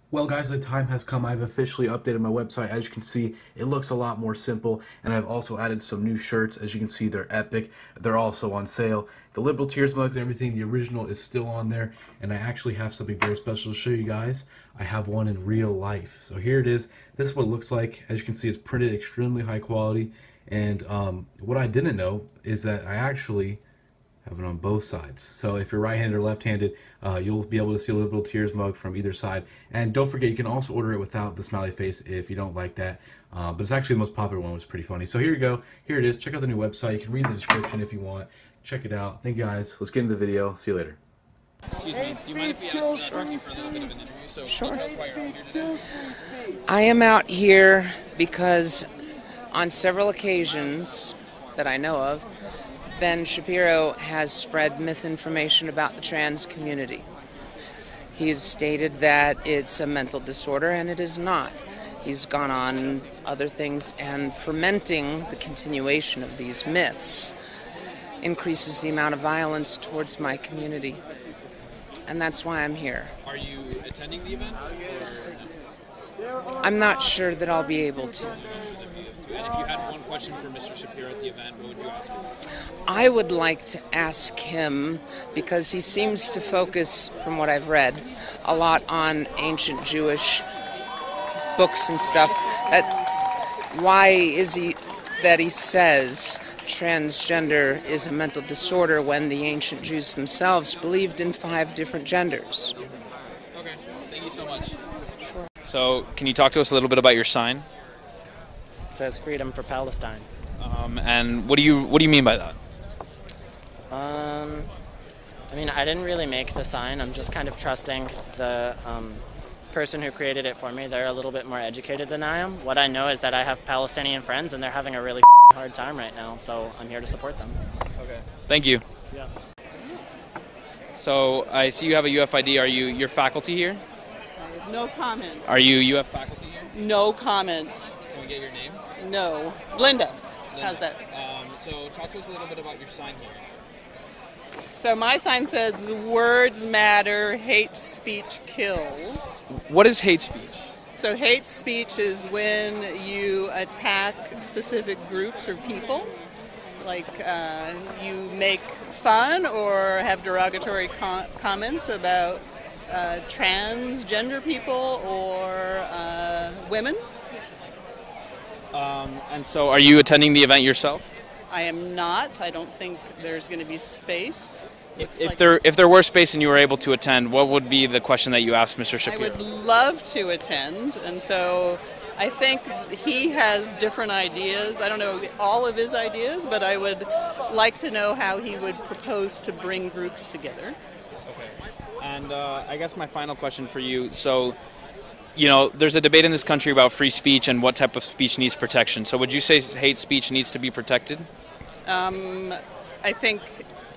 Well guys, the time has come. I've officially updated my website. As you can see, it looks a lot more simple, and I've also added some new shirts. As you can see, they're epic. They're also on sale. The Liberal Tears mugs and everything, the original is still on there, and I actually have something very special to show you guys. I have one in real life. So here it is. This is what it looks like. As you can see, it's printed extremely high quality, and what I didn't know is that I actually have it on both sides. So if you're right-handed or left-handed, you'll be able to see a Liberal Tears mug from either side. And don't forget, you can also order it without the smiley face if you don't like that. But it's actually the most popular one, which is pretty funny. So here you go. Here it is. Check out the new website. You can read the description if you want. Check it out. Thank you guys. Let's get into the video. See you later. Excuse me, do you mind if we talk you for a little bit of an interview? So sure. Can you tell us why you're out here today? I am out here because on several occasions that I know of, Ben Shapiro has spread misinformation about the trans community. He's stated that it's a mental disorder, and it is not. He's gone on other things, and fomenting the continuation of these myths increases the amount of violence towards my community. And that's why I'm here. Are you attending the event? Or... I'm not sure that I'll be able to. And if you had one question for Mr. Shapiro at the event, what would you ask him? I would like to ask him, because he seems to focus, from what I've read, a lot on ancient Jewish books and stuff, that why is he that he says transgender is a mental disorder when the ancient Jews themselves believed in 5 different genders? Okay, thank you so much. Sure. So, can you talk to us a little bit about your sign? It says freedom for Palestine. And what do you mean by that? I mean, I didn't really make the sign. I'm just kind of trusting the person who created it for me. They're a little bit more educated than I am. What I know is that I have Palestinian friends, and they're having a really hard time right now, so I'm here to support them. Okay. Thank you. Yeah. So, I see you have a UFID. Are your faculty here? No comment. Are you UF faculty here? No comment. Can we get your name? No. Linda. How's that? So talk to us a little bit about your sign here. So my sign says, words matter, hate speech kills. What is hate speech? So hate speech is when you attack specific groups or people. Like you make fun or have derogatory comments about transgender people or women. And so are you attending the event yourself? I am not. I don't think there's going to be space. If there were space and you were able to attend, what would be the question that you asked Mr. Shapiro? I would love to attend, and so I think he has different ideas. I don't know all of his ideas, but I would like to know how he would propose to bring groups together. Okay. And I guess my final question for you, so, you know, there's a debate in this country about free speech and what type of speech needs protection. So would you say hate speech needs to be protected? I think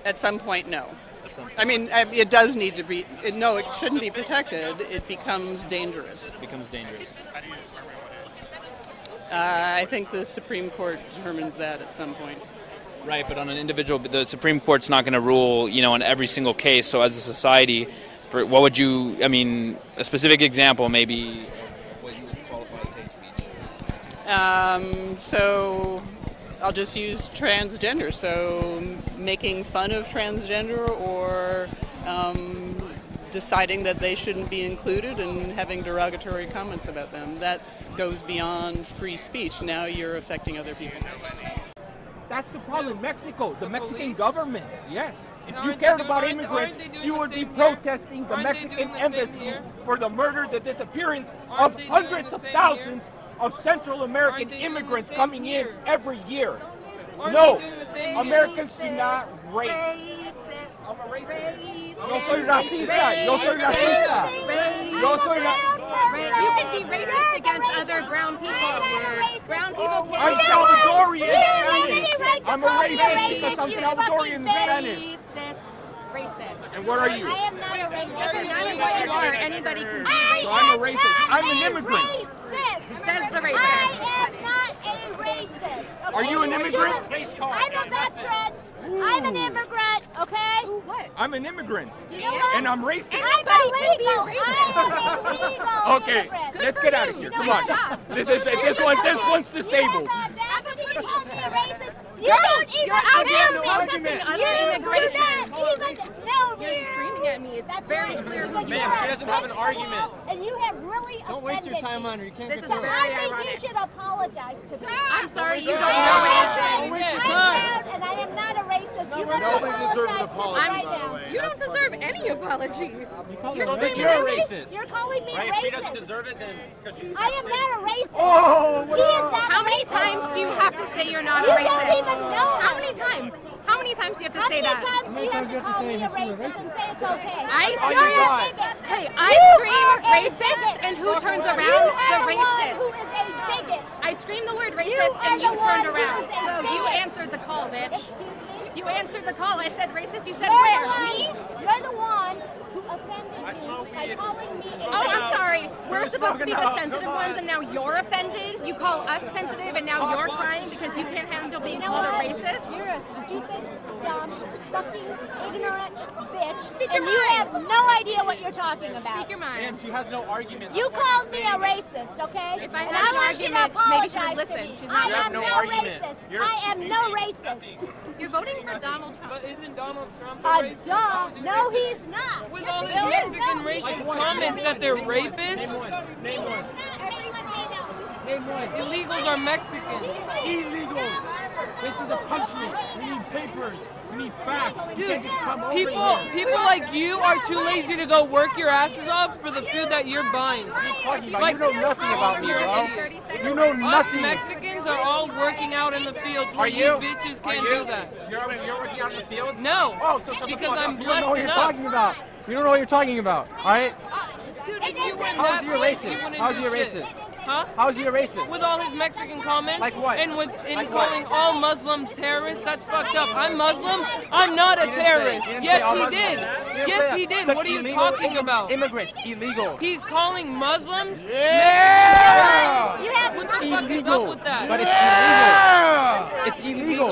at some point, no. I mean, it does need to be, no, it shouldn't be protected. It becomes dangerous. It becomes dangerous. I think the Supreme Court determines that at some point. Right, but on an individual, the Supreme Court's not going to rule, you know, in every single case. So as a society, what would you, I mean, a specific example maybe of what you would qualify as hate speech? So I'll just use transgender. So making fun of transgender or deciding that they shouldn't be included and having derogatory comments about them. That goes beyond free speech. Now you're affecting other people. That's the problem in Mexico, the Mexican government, yes. If you cared about immigrants, you would be protesting the Mexican embassy for the murder, the disappearance of hundreds of thousands of Central American immigrants coming in every year. No, Americans do not rape. I'm a racist. Yo soy racista. Yo soy racista. Yo soy racista. You can be racist against other brown people. Brown people can. I'm Salvadorian Spanish. I'm a racist because I'm Salvadorian Spanish. Racist. And what are you? I am not a racist. Doesn't matter what you are. Anybody can be racist. So I'm a racist. I'm an immigrant. Says the racist. I am not a racist. Okay? Are you an immigrant? I'm a veteran. I'm an immigrant. Okay. I'm an immigrant. You know what? And I'm racist. I'm illegal. I'm illegal. Okay, let's get out of here. Come on. This one's disabled. You don't even You're out here know protesting other immigration. You're screaming at me. It's very clear who you Ma'am, are. she doesn't have an argument. And you have really Don't waste your time on her. You can't This get is to her. very I think ironic. you should apologize to me. I'm sorry, you don't I know am anything. proud and I am not a racist. You better Nobody deserves an apologize to me apology, right by the now. way. You don't deserve any apology. You're So screaming you're a at me. racist. You're calling me Right? If she doesn't racist. deserve it, then could you? I am not a racist. Oh, He is not How a many racist. times do you have to say you're not a You racist? don't even know How us. many times? How many times do you have to How say many that? times do you have to call me a racist and say it's okay? I You're scream- a bigot. Hey, I You scream are a racist, bigot. and who turns You around? are The one racist. who is a bigot. I screamed the word You racist, are and you the turned one who around. is a So you bigot. answered the call, bitch. Excuse me? You answered the call. I said racist. You said You're where? the one, Me? You're the one who offended me by calling me a Oh, I'm racist. sorry. We're supposed to be the sensitive ones, and now you're offended. You call us sensitive, and now you're crying because you can't handle being You know called a what? racist. You're a stupid, dumb, fucking ignorant bitch. Speak your and you mind. have no idea what you're talking about. Speak your Ma'am, mind. she has no argument. You That's why called she's me saying a it. racist, okay? If I and had I an want you to argument, maybe she would apologize listen. to me. She's I not am no no argument. racist. You're I am no racist. You're voting for Donald Trump. But isn't Donald Trump A a racist? duh. No, he's not. With all He these is Mexican not. racist comments that they're rapists, Name one. Name one. Everyone may know. Name one. illegals are Mexican. Illegals. This is a country. We need papers. We need facts. You can't just come over People here. like you are too lazy to go work your asses off for the food that you're buying. What are you talking about? Like- You know nothing about me, You're bro. an idiot. You know Us nothing. Mexicans are all working out in the fields Are where you? you bitches Are can't you? do that. You're working out in the fields? No, Oh, so shut the because fuck I'm up. You don't blessed know what you're enough. talking about. You don't know what you're talking about. All right? Dude, if you were in How's that he a place, you racist? wouldn't How's do he a shit. racist? Huh? How's he a racist? With all his Mexican comments, Like what? and Like calling what? all Muslims terrorists, that's fucked up. I'm Muslim. I'm not a He didn't say- terrorist. he didn't say Yes, all he Muslims. did. He didn't say Yes, that. he did. Said What are you illegal talking about? Immigrants, illegal. He's calling Muslims. Yeah! You have What the fuck is up Illegal. with that? But it's illegal. It's illegal.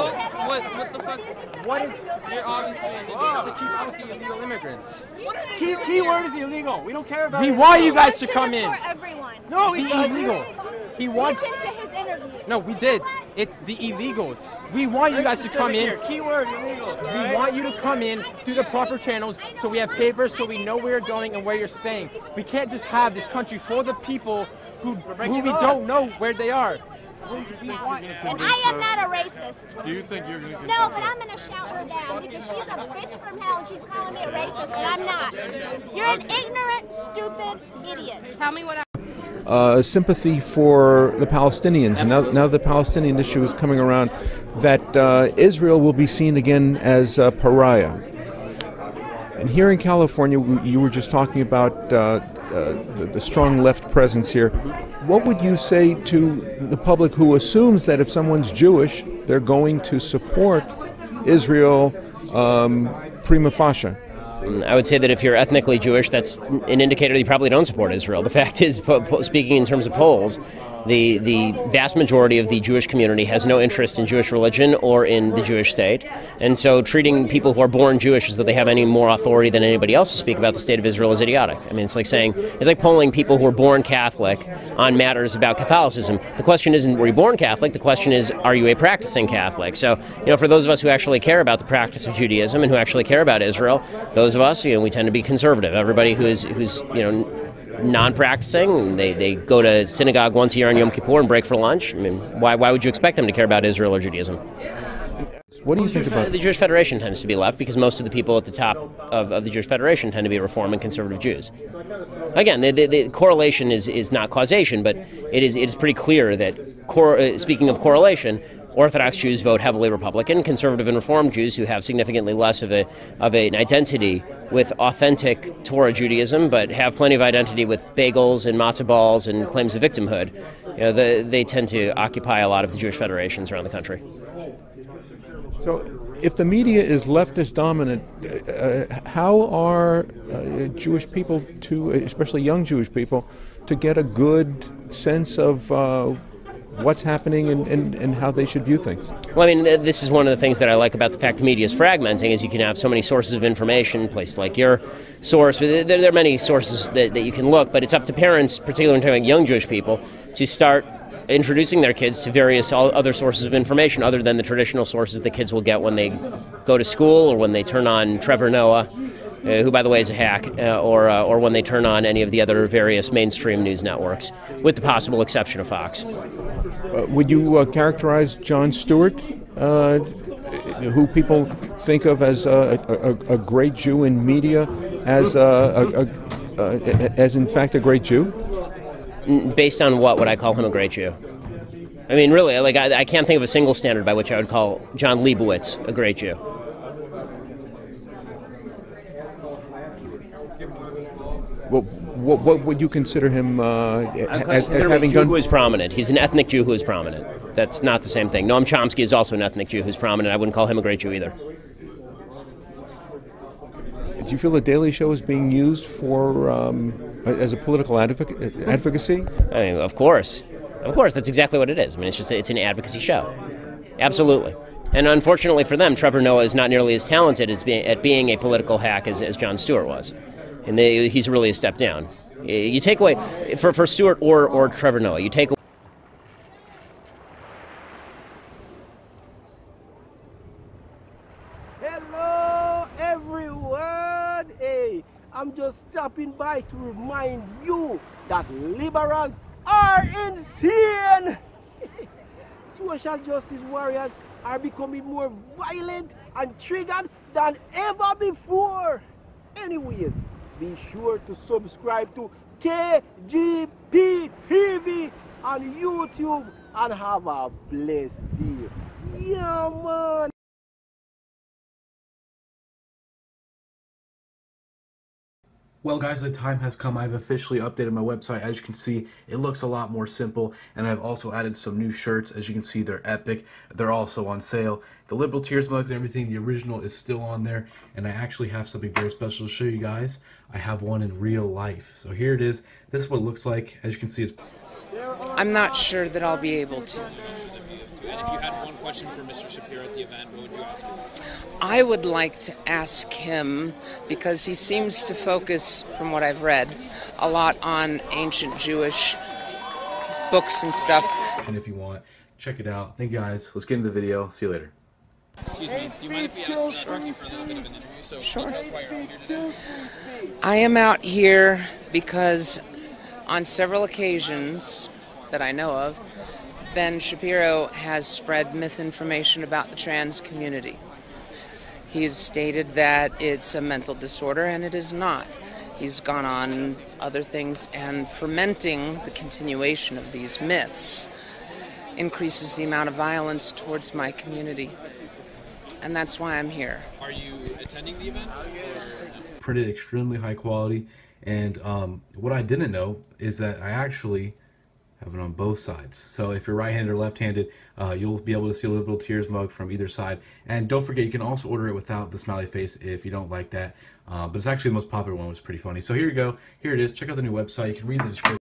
What the fuck? What is? You're obviously an idiot. To keep out the illegal immigrants. What are they doing? Key word is illegal. We don't care about We it. want you guys to come in. For everyone. No, Be he doesn't. illegal. He wants. Listen to his interview. No, we did. It's the illegals. We want you guys to come in. Key word, illegals. all We right? want you to come in through the proper channels so we have papers so we know where you're going and where you're staying. We can't just have this country for the people who we don't know where they are. We want And I am not a racist. Do you think you're going to No, but I'm going to shout her down because she's a bitch from hell and she's calling me a racist, and I'm not. You're an ignorant, stupid idiot. Tell me what I sympathy for the Palestinians. And now the Palestinian issue is coming around, that Israel will be seen again as a pariah. And here in California, you were just talking about the strong left presence here. What would you say to the public who assumes that if someone's Jewish, they're going to support Israel prima facie? I would say that if you're ethnically Jewish, that's an indicator that you probably don't support Israel. The fact is, speaking in terms of polls, the vast majority of the Jewish community has no interest in Jewish religion or in the Jewish state. And so treating people who are born Jewish as though they have any more authority than anybody else to speak about the state of Israel is idiotic. I mean, it's like polling people who are born Catholic on matters about Catholicism. The question isn't, were you born Catholic? The question is, are you a practicing Catholic? So, for those of us who actually care about the practice of Judaism and who actually care about Israel, those of us, we tend to be conservative. Everybody who's non-practicing, they go to synagogue once a year on Yom Kippur and break for lunch. I mean, why would you expect them to care about Israel or Judaism? What do you think about The Jewish Federation tends to be left because most of the people at the top of the Jewish Federation tend to be Reform and conservative Jews. Again, the correlation is not causation, but it is pretty clear that, speaking of correlation, Orthodox Jews vote heavily Republican. Conservative and Reform Jews, who have significantly less of an identity with authentic Torah Judaism, but have plenty of identity with bagels and matzah balls and claims of victimhood, they tend to occupy a lot of the Jewish federations around the country. So, if the media is leftist dominant, how are Jewish people, especially young Jewish people, to get a good sense of what's happening and how they should view things. Well, I mean, this is one of the things that I like about the fact the media is fragmenting, is you can have so many sources of information, places like your source. But there are many sources that you can look, but it's up to parents, particularly when talking about young Jewish people, to start introducing their kids to various other sources of information other than the traditional sources the kids will get when they go to school or when they turn on Trevor Noah, who, by the way, is a hack, or when they turn on any of the other various mainstream news networks, with the possible exception of Fox. Would you characterize Jon Stewart, who people think of as a great Jew in media, as in fact a great Jew? Based on what would I call him a great Jew? I mean, really, like I can't think of a single standard by which I would call John Leibowitz a great Jew. Well, what would you consider him as having Jew done? Who is prominent? He's an ethnic Jew who is prominent. That's not the same thing. Noam Chomsky is also an ethnic Jew who's prominent. I wouldn't call him a great Jew either. Do you feel the Daily Show is being used for as a political advocacy? I mean, of course, that's exactly what it is. I mean, it's an advocacy show, absolutely. And unfortunately for them, Trevor Noah is not nearly as talented at being a political hack as Jon Stewart was, and he's really a step down. You take away for Stewart or Trevor Noah, you take away. Hello, everyone. Hey, I'm just stopping by to remind you that liberals are insane. Social justice warriors are becoming more violent and triggered than ever before. Anyways, be sure to subscribe to KGP TV on YouTube and have a blessed day. Yeah, man. Well guys, the time has come. I've officially updated my website. As you can see, it looks a lot more simple, and I've also added some new shirts. As you can see, they're epic. They're also on sale. The Liberal Tears mugs and everything, the original is still on there, and I actually have something very special to show you guys. I have one in real life. So here it is. This is what it looks like. As you can see, it's... I'm not sure that I'll be able to. And if you had one question for Mr. Shapiro at the event, what would you ask him? I would like to ask him, because he seems to focus, from what I've read, a lot on ancient Jewish books and stuff. And if you want, check it out. Thank you guys. Let's get into the video. See you later. Excuse me, do you mind if we talk to you for a little bit of an interview? So Sure. Can you tell us why you're out here today? I am out here because on several occasions that I know of, Ben Shapiro has spread misinformation about the trans community. He's stated that it's a mental disorder, and it is not. He's gone on other things, and fermenting the continuation of these myths increases the amount of violence towards my community. And that's why I'm here. Are you attending the event? Printed extremely high quality, and what I didn't know is that I actually have it on both sides. So if you're right-handed or left-handed, you'll be able to see a Liberal Tears mug from either side. And don't forget, you can also order it without the smiley face if you don't like that. But it's actually the most popular one. It was pretty funny. So here you go. Here it is. Check out the new website. You can read the description.